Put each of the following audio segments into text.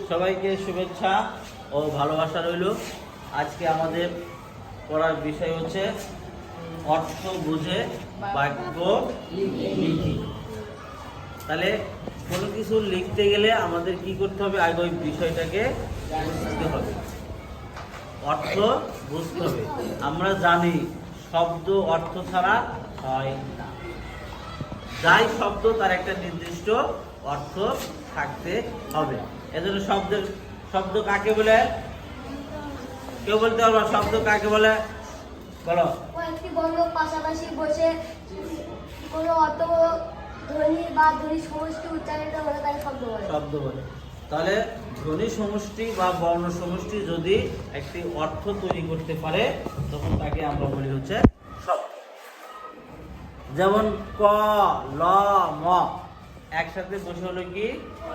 সবাইকে শুভেচ্ছা ও ভালোবাসা রইল। আজকে আমাদের পড়ার বিষয় হচ্ছে অর্থ বুঝে বাক্য লিখি। তাহলে কোনো কিছু লিখতে গেলে আমাদের কি করতে হবে? আগে ওই বিষয়টাকে বুঝতে হবে, অর্থ বুঝতে হবে। আমরা জানি শব্দ অর্থ ছাড়া হয় না। যাই শব্দ তার একটা নির্দিষ্ট অর্থ থাকতে হবে। এজন্য শব্দ কাকে বলে? কেউ বলতে পারবা শব্দ কাকে বলে? বলো। কয়েকটি বর্ণ পাশাপাশি বসে কোনো অর্থ ধ্বনি বা ধ্বনি সমষ্টি উচ্চারিত হলে তাকে শব্দ বলে। তাহলে ধ্বনি সমষ্টি বা বর্ণ সমষ্টি যদি একটি অর্থ তৈরি করতে পারে তখন তাকে আমরা বলি হচ্ছে শব্দ। যেমন ক, ল, ম একসাথে বসে হলো কি?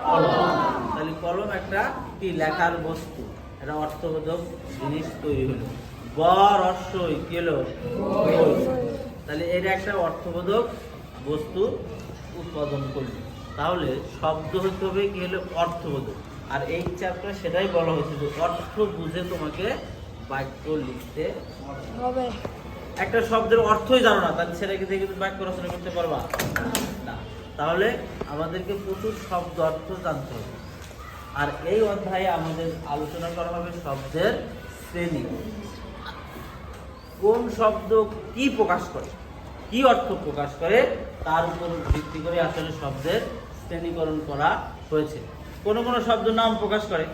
কলম। তাহলে কলম একটা কি লেখার বস্তু, এটা অর্থবোধক জিনিস তৈরি হলো। ব, রস্বই কি হলো? তাহলে এটা একটা অর্থবোধক বস্তু উৎপাদন করলো। তাহলে শব্দ হতে হবে কি হলো? অর্থবোধক। আর এই চ্যাপ্টার সেটাই বলা হয়েছে যে অর্থ বুঝে তোমাকে বাক্য লিখতে হবে। একটা শব্দের অর্থই জানো না, তাহলে সেটাকে দেখে তুমি বাক্য রচনা করতে পারবা না। তাহলে আমাদেরকে প্রচুর শব্দ অর্থ জানতে হবে। আর এই অধ্যায়ে আমাদের আলোচনা করা হবে শব্দের শ্রেণী। কোন শব্দ কি প্রকাশ করে, কি অর্থ প্রকাশ করে, তার উপর ভিত্তি করে আসলে শব্দের শ্রেণীকরণ করা হয়েছে। কোন কোন শব্দ নাম প্রকাশ করে,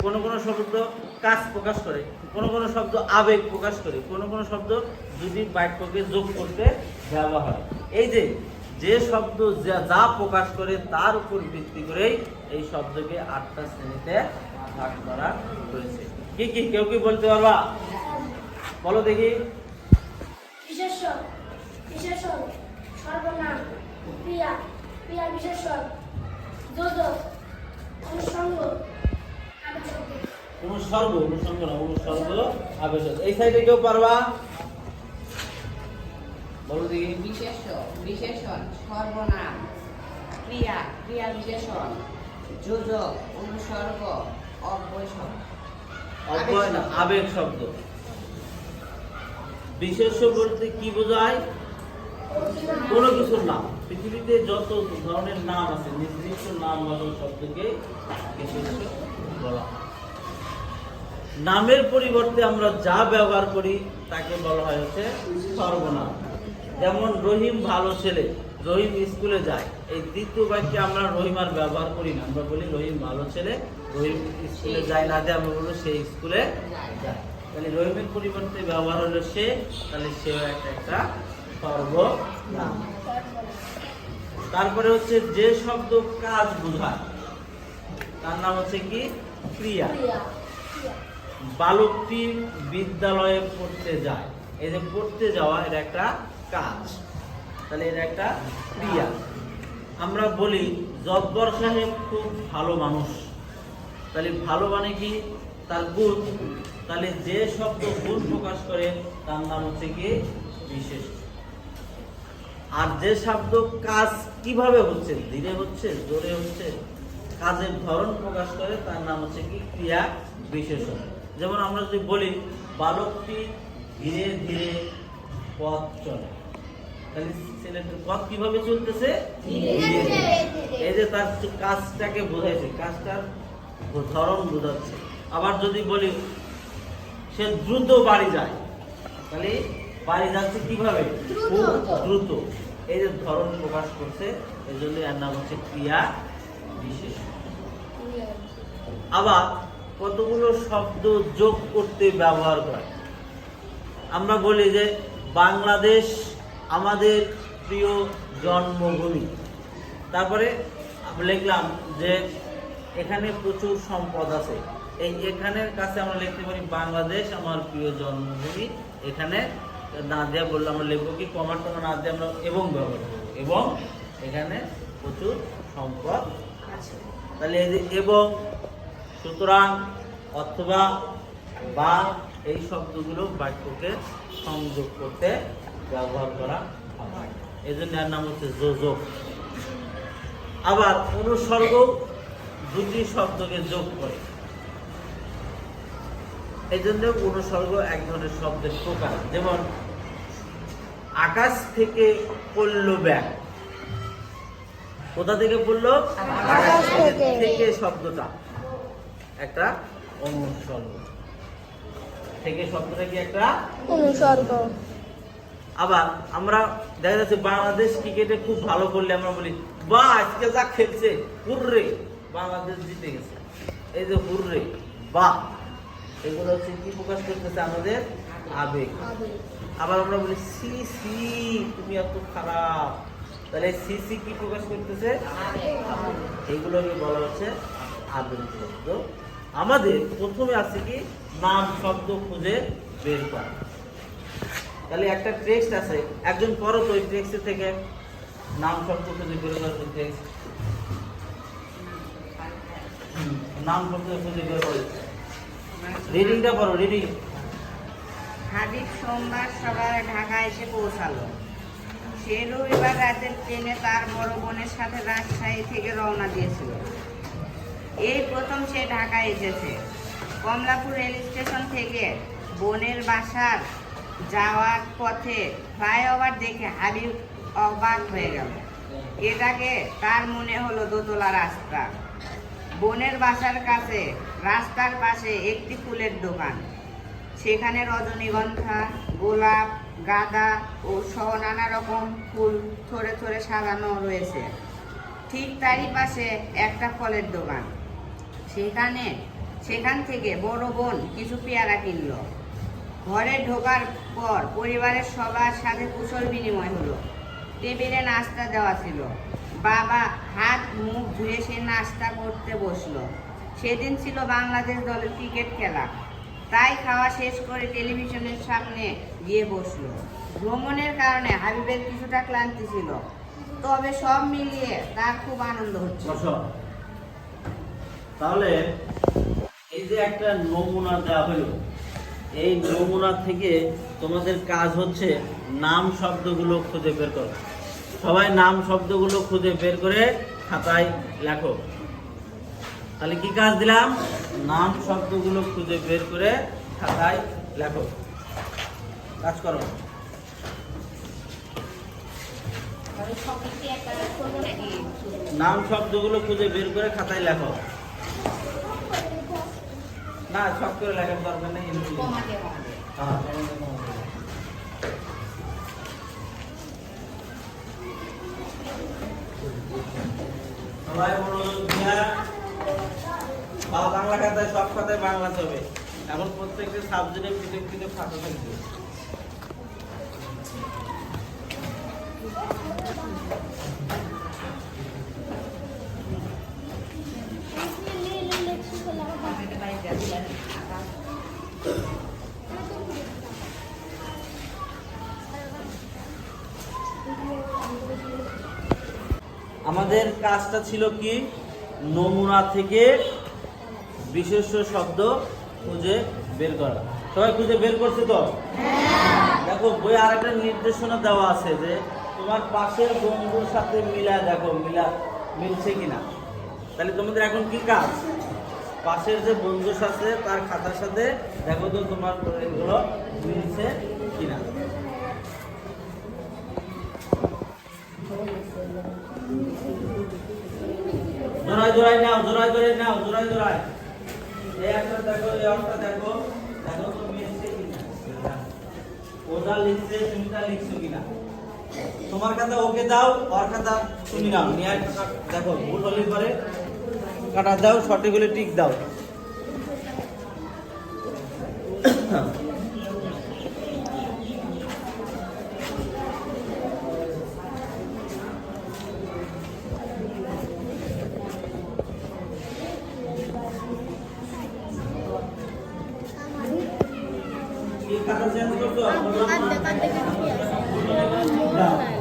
কোন কোন শব্দ কাজ প্রকাশ করে, কোন কোন শব্দ আবেগ প্রকাশ করে, কোন কোন শব্দ যদি বাক্যকে যোগ করতে ব্যবহার হয়। এই যে শব্দ যা প্রকাশ করে তার উপর ভিত্তি করেই এই শব্দকে 8টা শ্রেণীতে ভাগ করা হয়েছে। কি কি কেউ কি বলতে পারবা? বলো দেখি। বিশেষণ, বিশেষণ, সর্বনাম, ক্রিয়া, ক্রিয়া বিশেষণ, যোজক, অনুষঙ্গ, আবেশক। অনুষঙ্গ না, অনুষঙ্গ আবেশক। এই সাইডে কেউ পারবা? বলো দেখি। বিশেষণ, সর্বনাম, ক্রিয়া, ক্রিয়া বিশেষণ, যোজক, অনুসর্গ, অব্যয় শব্দ। অব্যয় না, আবেগ শব্দ। বিশেষ্য বলতে কি বোঝায়? কোনো কিছুর নাম। পৃথিবীতে যত ধরনের নাম আছে নির্দিষ্ট নাম বাচক শব্দকে বিশেষ্য বলা হয়। নামের পরিবর্তে আমরা যা ব্যবহার করি তাকে বলা হয় হচ্ছে সর্বনাম। যেমন রহিম ভালো ছেলে, রহিম স্কুলে যায়। এই দ্বিতীয় বাক্যে আমরা রহিম আর ব্যবহার করি না, আমরা বলি রহিম ভালো ছেলে, রহিম স্কুলে যায় না দিয়ে আমরা বলবো সে স্কুলে যায়। তাহলে রহিমের পরিবর্তে ব্যবহার হলো সে, তাহলে সেও একটা সর্বনাম। তারপরে হচ্ছে যে শব্দ কাজ বোঝায় তার নাম হচ্ছে কি? ক্রিয়া। বালকটি বিদ্যালয়ে পড়তে যায়, এই যে পড়তে যাওয়া এটা একটা কাজ, তাহলে এটা একটা ক্রিয়া। আমরা বলি জব্বর সাহেব খুব ভালো মানুষ, তাহলে ভালো মানে কি? তার গুণ। তাহলে যে শব্দ গুণ প্রকাশ করে তার নাম হচ্ছে কি? বিশেষ। আর যে শব্দ কাজ কিভাবে হচ্ছে, ধীরে হচ্ছে, জোরে হচ্ছে, কাজের ধরন প্রকাশ করে তার নাম হচ্ছে কি? ক্রিয়া বিশেষণ। যেমন আমরা যদি বলি বালকটি ধীরে ধীরে পথ চলে, তাহলে ছেলেটির পথ কিভাবে চলতেছে? এই যে তার কাজটাকে বোঝাইছে, কাজটার ধরন বোঝাচ্ছে। আবার যদি বলি সে দ্রুত বাড়ি যায়, তাহলে বাড়ি যাচ্ছে কিভাবে? দ্রুত। এই যে ধরন প্রকাশ করছে, এই জন্য এর নাম হচ্ছে ক্রিয়া বিশেষ। আবার কতগুলো শব্দ যোগ করতে ব্যবহার করে। আমরা বলি যে বাংলাদেশ আমাদের প্রিয় জন্মভূমি, তারপরে লিখলাম যে এখানে প্রচুর সম্পদ আছে। এই এখানের কাছে আমরা লিখতে পারি বাংলাদেশ আমার প্রিয় জন্মভূমি। এখানে না দিয়ে বললে আমরা লিখবো কি? কমা টমা না দিয়ে আমরা এবং ব্যবহার করবো, এবং এখানে প্রচুর সম্পদ আছে। তাহলে এই যে এবং, সুতরাং, অথবা, বা এই শব্দগুলো বাক্যকে সংযোগ করতে ব্যবহার করা হয়। এই জন্য এর নাম হচ্ছে যোজক। আবার অনুসর্গ দুটি শব্দকে যোগ করে। এই জন্য অনুসর্গ এক ধরনের শব্দের প্রকার। যেমন আকাশ থেকে পড়ল ব্যাগ, কোথা থেকে পড়লো? আকাশ থেকে। থেকে শব্দটা একটা অনুসর্গ। থেকে শব্দটা কি একটা অনুসর্গ। আবার আমরা দেখা যাচ্ছে বাংলাদেশ ক্রিকেটে খুব ভালো করলে আমরা বলি বাহ আজকে যা খেলছে, হুররে বাংলাদেশ জিতে গেছে। এই যে হুররে, বাহ, এগুলো হচ্ছে কি প্রকাশ করতেছে? আমাদের আবেগ। আবার আমরা বলি সি সি তুমি এত খারাপ, তাহলে সি সি কি প্রকাশ করতেছে? এগুলোকে বলা হচ্ছে আবেগ শব্দ। আমাদের প্রথমে আছে কি নাম শব্দ খুঁজে বের করা। তাহলে একটা টেক্সট আছে, একজন পড়ো তো ওই টেক্সট থেকে নাম শব্দ খুঁজে বের করার টেক্সট। নাম শব্দ খুঁজে বের করে রিডিংটা পড়ো, রিডিং। হাবিব সোমবার সকালে ঢাকা এসে পৌঁছালো। সে রবিবার রাতের ট্রেনে তার বড় বোনের সাথে রাজশাহী থেকে রওনা দিয়েছিল। এই প্রথম সে ঢাকায় এসেছে। কমলাপুর রেল স্টেশন থেকে বোনের বাসার যাওয়ার পথে ফ্লাইওভার দেখে হাবিব অবাক হয়ে গেল। এটাকে তার মনে হলো দোতলা রাস্তা। বোনের বাসার কাছে রাস্তার পাশে একটি ফুলের দোকান। সেখানে রজনীগন্ধা, গোলাপ, গাঁদা ও সহ নানা রকম ফুল থরে থরে সাজানো রয়েছে। ঠিক তারই পাশে একটা ফলের দোকান। সেখান থেকে বড় বোন কিছু পেয়ারা কিনল। ঘরে ঢোকার পর পরিবারের সবার সাথে কুশল বিনিময় হলো। টেবিলে নাস্তা দেওয়া ছিল। বাবা হাত মুখ ধুয়ে সে নাস্তা করতে বসলো। সেদিন ছিল বাংলাদেশ দলের ক্রিকেট খেলা। তাই খাওয়া শেষ করে টেলিভিশনের সামনে গিয়ে বসলো। ভ্রমণের কারণে হাবিবের কিছুটা ক্লান্তি ছিল, তবে সব মিলিয়ে তার খুব আনন্দ হচ্ছে। তাহলে এই যে একটা নমুনা দেওয়া হলো, এই নমুনা থেকে তোমাদের কাজ হচ্ছে নাম শব্দগুলো খুঁজে বের করো। সবাই নাম শব্দগুলো খুঁজে বের করে খাতায় লেখো। তাহলে কি কাজ দিলাম? নাম শব্দগুলো খুঁজে বের করে খাতায় লেখো। কাজ করো। নাম শব্দগুলো খুঁজে বের করে খাতায় লেখো। না সব করে লেখার দরকার নেই। হ্যাঁ। সবাই মনোযোগ দিয়া বাংলা খাতায়, সব খাতায় বাংলা হবে। এখন প্রত্যেকটা সাবজেক্টে পৃথক পৃথক খাতা থাকবে। আমাদের কাজটা ছিল কি? নমুনা থেকে বিশেষ্য শব্দ খুঁজে বের করা। সবাই খুঁজে বের করছে তো? দেখো বই আর একটা নির্দেশনা দেওয়া আছে যে তোমার পাশের বন্ধুর সাথে মিলা দেখো, মিলছে কিনা। তাহলে তোমাদের এখন কি কাজ? পাশের যে বন্ধু আছে তার খাতার সাথে দেখো তো তোমার এগুলো মিলছে কিনা। জোড়ায় নাও, জোড়ায়। এই একটা দেখো, এই একটা দেখো তো মিলছে কিনা। ওটা লিখছে, তুমি তা লিখছো কিনা। তোমার খাতা ওকে দাও, ওর খাতা তুমি নাও, নিয়ে দেখো ভুল হলে পরে কাটা দাও, সঠিক হলে টিক দাও।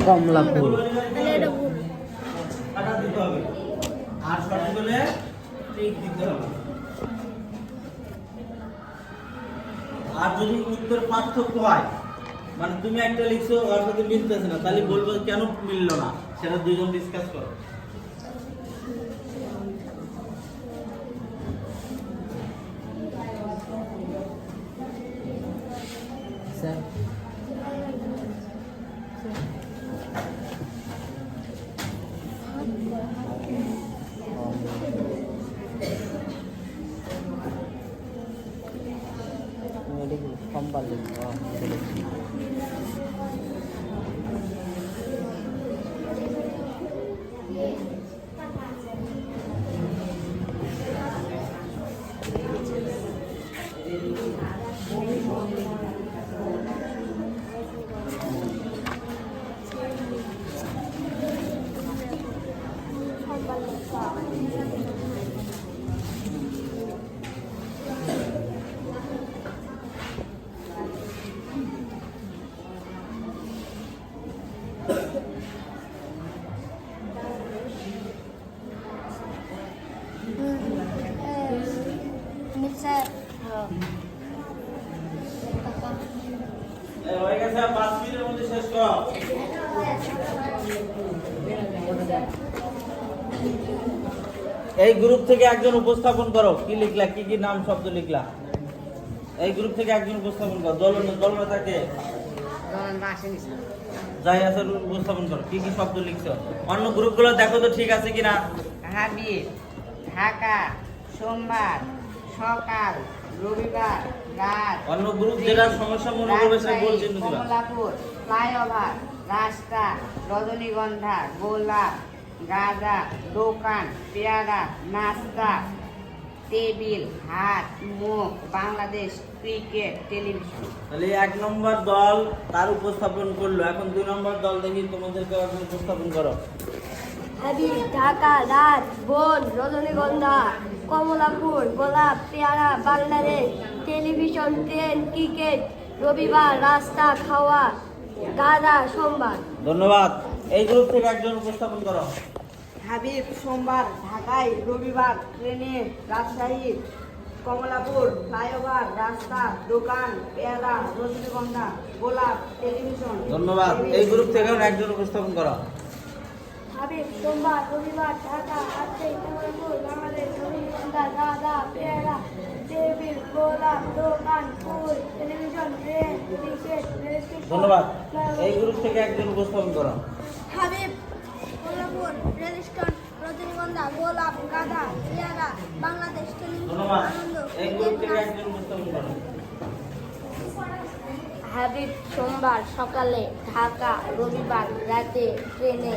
কমলাপুর। কাটা দিতে হবে আর সঠিক হলে টিক দিতে হবে। আর যদি উত্তর পার্থক্য হয়, মানে তুমি একটা লিখছো ওর সাথে মিলতেছে না, তাহলে বলবো কেন মিললো না, সেটা দুজন ডিসকাস করো। মিক্সার হয়ে গেছে, 5 মিনিটের মধ্যে শেষ কর। এই গ্রুপ থেকে একজন উপস্থাপন করো, কি লিখলা, কি কি নাম শব্দ লিখলা? এই গ্রুপ থেকে একজন উপস্থাপন করো। দলনেতাকে যাই আছে উপস্থাপন করো, কি কি শব্দ লিখছো? অন্য গ্রুপগুলো দেখো তো ঠিক আছে কিনা। হাবিব, ঢাকা, সোমবার, সকাল, রবিবার, রাত। অন্য গ্রুপ যেটা সমস্যা মনে করবে সেটা রাজশাহী, বলছেন দিবা। কমলাপুর, ফ্লাইওভার, রাস্তা, রজনীগন্ধা, গোলাপ, গাঁদা, দোকান, পেয়ারা, নাস্তা, টেবিল, হাট, মুখ, বাংলাদেশ, ক্রিকেট, টেলিভিশন। তাহলে 1 নম্বর দল তার উপস্থাপন করলো। এখন 2 নম্বর দল দেখি, তোমাদেরকে এখন উপস্থাপন করো। হাবিব, ঢাকা, রাত, বন, রজনীগন্ধা, কমলাপুর, গোলাপ, পেয়ারা, বাংলাদেশ, টেলিভিশন, ট্রেন, ক্রিকেট, রবিবার, রাস্তা, খাওয়া, গাদা, সোমবার। ধন্যবাদ। এই গ্রুপ থেকে একজন উপস্থাপন করো। হাবিব, সোমবার, ঢাকায়, রবিবার, ট্রেনে, রাজশাহী, কমলাপুর, ফ্লাইওভার, রাস্তা, দোকান, পেয়ারা, রজনীগন্ধা, গোলাপ, টেলিভিশন। ধন্যবাদ। এই গ্রুপ থেকে একজন উপস্থাপন করো। হাবিব, সোমবার, রবিবার, ঢাকা, রাজশাহী, কমলাপুর, বাংলাদেশ, রজনীগন্ধা, গাদা, পেয়ারা, টেবিল, গোলাপ, দোকান, ফুল, টেলিভিশন, ট্রেন, ক্রিকেট, রেস্টুরেন্ট। ধন্যবাদ। এই গ্রুপ থেকে একজন উপস্থাপন করো। হাবিব, কমলাপুর, রেস্টুরেন্ট, রজনীগন্ধা, গোলাপ, গাঁদা, পেয়ারা, বাংলাদেশ, টেলিভিশন, ধন্যবাদ। আনন্দ। এই গ্রুপ থেকে একজন উপস্থাপন করো। হাবিব, সোমবার, সকালে, ঢাকা, রবিবার, রাতে, ট্রেনে,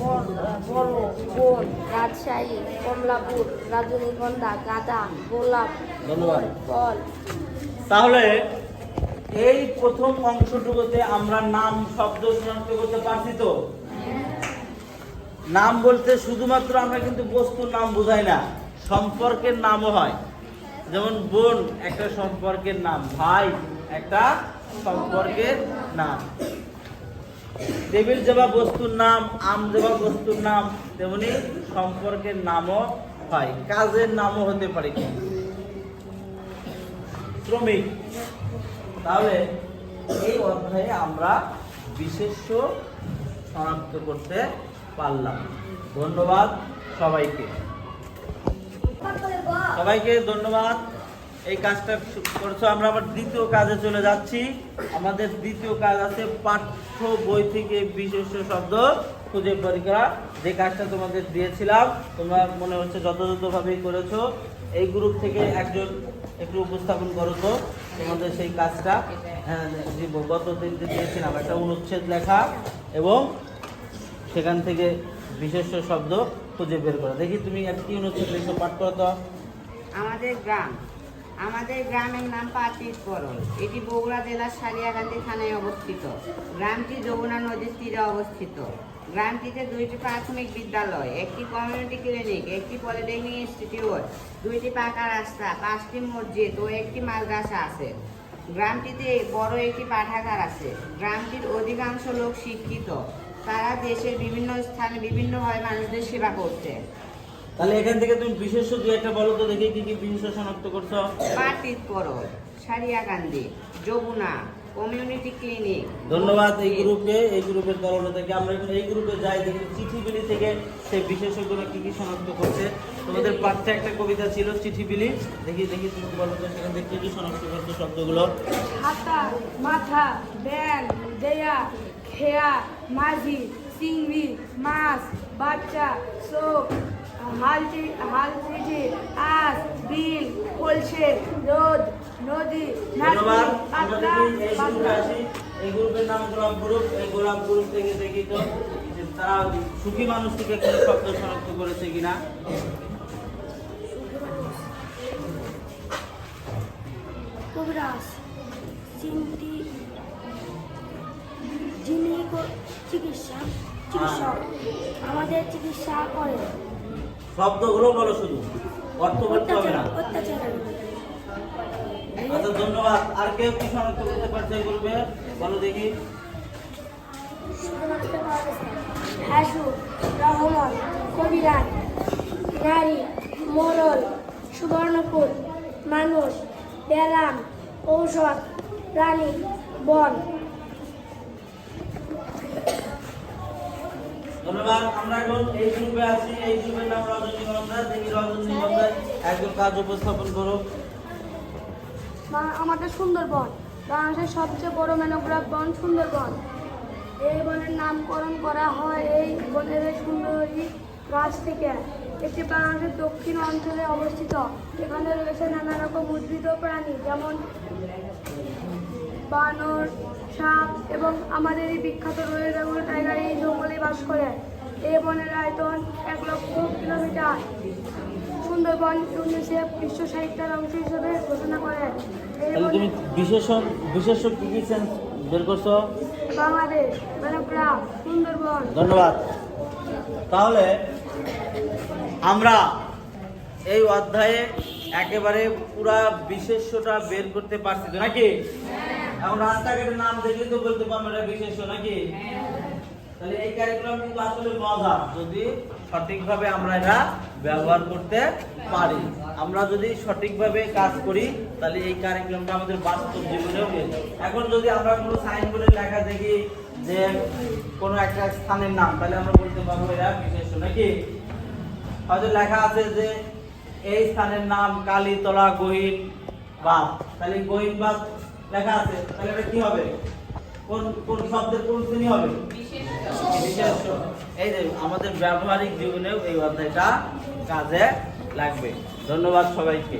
বড়, বোন, রাজশাহী, কমলাপুর, রজনীগন্ধা, গাঁদা, গোলাপ, ধন্যবাদ। ফল। তাহলে এই প্রথম অংশটুকুতে আমরা নাম শব্দ শনাক্ত করতে পারছি তো? নাম বলতে শুধুমাত্র আমরা কিন্তু বস্তুর নাম বোঝাই না, সম্পর্কের নামও হয়। যেমন বোন একটা সম্পর্কের নাম, ভাই একটা সম্পর্কের নাম। টেবিল যেবা বস্তুর নাম, আম যেবা বস্তুর নাম, তেমনি সম্পর্কের নামও হয়, কাজের নামও হতে পারে। কি শ্রমিক। তাহলে এই অধ্যায়ে আমরা বিশেষ্য শনাক্ত করতে পারলাম। ধন্যবাদ সবাইকে। সবাইকে ধন্যবাদ। এই কাজটা করছো। আমরা আবার দ্বিতীয় কাজে চলে যাচ্ছি। আমাদের দ্বিতীয় কাজ আছে পাঠ্য বই থেকে বিশেষ্য শব্দ খুঁজে বের করা। যে কাজটা তোমাদের দিয়েছিলাম তোমরা মনে হচ্ছে যথাযথভাবেই করেছো। এই গ্রুপ থেকে একজন একটু উপস্থাপন করো তো তোমাদের সেই কাজটা। হ্যাঁ, গত দিন যে দিয়েছিলাম একটা অনুচ্ছেদ লেখা এবং সেখান থেকে বিশেষ্য শব্দ খুঁজে বের করা। দেখি তুমি কি অনুচ্ছেদ লিখছো, পাঠ করো তো। আমাদের গ্রাম। আমাদের গ্রামের নাম পাতিরপরল। এটি বগুড়া জেলার সারিয়াকান্দি থানায় অবস্থিত। গ্রামটি যমুনা নদীর তীরে অবস্থিত। গ্রামটিতে 2টি প্রাথমিক বিদ্যালয়, একটি কমিউনিটি ক্লিনিক, একটি পলিটেকনিক ইনস্টিটিউট, 2টি পাকা রাস্তা, 5টি মসজিদ ও একটি মাদ্রাসা আছে। গ্রামটিতে বড় একটি পাঠাগার আছে। গ্রামটির অধিকাংশ লোক শিক্ষিত। তারা দেশের বিভিন্ন স্থানে বিভিন্নভাবে মানুষদের সেবা করছে। তাহলে এখান থেকে তুমি বিশেষ্য দুই একটা বলো তো দেখি কি কি বিশেষ্য শনাক্ত করছো। পাতিরপরল, সারিয়াকান্দি, যমুনা, কমিউনিটি ক্লিনিক। ধন্যবাদ এই গ্রুপের তরফ থেকে। আমরা এখন এই গ্রুপে যাই, দেখি চিঠিবিলি থেকে সেই বিশেষ্যগুলো কি কি শনাক্ত করছে। তোমাদের পাঠ্যে একটা কবিতা ছিল চিঠিবিলি, দেখি দেখি তুমি বলো তো সেখান থেকে কি কি শনাক্ত করছো শব্দগুলো। হাতা, মাথা, ব্যাং, দেয়া, খেয়া, মাঝি, চিংড়ি, মাছ, বাচ্চা, চোখ, হালচিঠি, আস, বিল, কলসে, রোদ, নদী, ধন্যবাদ। আমরা দেখি এই গ্রুপে আসি, এই গ্রুপের নাম গোলাপ গ্রুপ। এই গোলাপ গ্রুপ থেকে দেখি তো যে তারা সুখী মানুষ থেকে কোনো শব্দ শনাক্ত করেছে কিনা। কবিরাজ চিন্তি যিনি চিকিৎসক আমাদের চিকিৎসা করে শব্দগুলো বলো, শুধু অর্থ বলতে হবে না। অত্যাচার আচ্ছা, ধন্যবাদ। আর কেউ কি শনাক্ত করতে পারছে এই গ্রুপে? বলো দেখি। হাসু রহমান কবিরাজ নারী মোরল সুবর্ণপুর মানুষ ব্যায়াম ঔষধ প্রাণী বন। ধন্যবাদ। আমরা এখন এই গ্রুপে আছি। এই গ্রুপের নাম রজনীগন্ধা। দেখি রজনীগন্ধা একজন কাজ উপস্থাপন করো। আমাদের সুন্দরবন বাংলাদেশের সবচেয়ে বড় ম্যানগ্রোভ বন সুন্দরবন। এই বনের নামকরণ করা হয় এই বনের সুন্দরী গাছ থেকে। এটি বাংলাদেশের দক্ষিণ অঞ্চলে অবস্থিত। এখানে রয়েছে নানা রকম উদ্ভিদ ও প্রাণী, যেমন বানর, সাপ এবং আমাদের এই বিখ্যাত রয়েল বেঙ্গল টাইগার এই জঙ্গলে বাস করে। এই বনের আয়তন 1,00,000 কিলোমিটার। সুন্দরবন ইউনিসেফ বিশ্ব সাহিত্যের অংশ হিসেবে ঘোষণা করে। এই তাহলে তুমি বিশেষ কি কি সেন্স বের করছো? বাংলাদেশ ম্যানগ্রোভ সুন্দরবন। ধন্যবাদ। তাহলে আমরা এই অধ্যায়ে একেবারে পুরা বিশেষ্যটা বের করতে পারছি তো নাকি? এখন রাস্তাঘাটের নাম দেখলে তো বলতে পারবো এটা বিশেষ্য নাকি? তাহলে এই কারিকুলাম কিন্তু আসলে মজা, যদি সঠিকভাবে আমরা এটা ব্যবহার করতে পারি। আমরা যদি সঠিকভাবে কাজ করি তাহলে এই কারিকুলামটা আমাদের বাস্তব জীবনেও পেয়ে যাবে। এখন যদি আমরা কোনো সাইনবোর্ডে লেখা দেখি যে কোনো একটা স্থানের নাম, তাহলে আমরা বলতে পারবো এটা বিশেষ্য নাকি? হয়তো লেখা আছে যে এই স্থানের নাম কালীতলা গহীনবাদ, তাহলে গহীনবাদ লেখা আছে, তাহলে এটা কি হবে? কোন শব্দের কোন শ্রেণী হবে? বিশেষ্য। এই যে আমাদের ব্যবহারিক জীবনেও এই অধ্যায়টা কাজে লাগবে। ধন্যবাদ সবাইকে।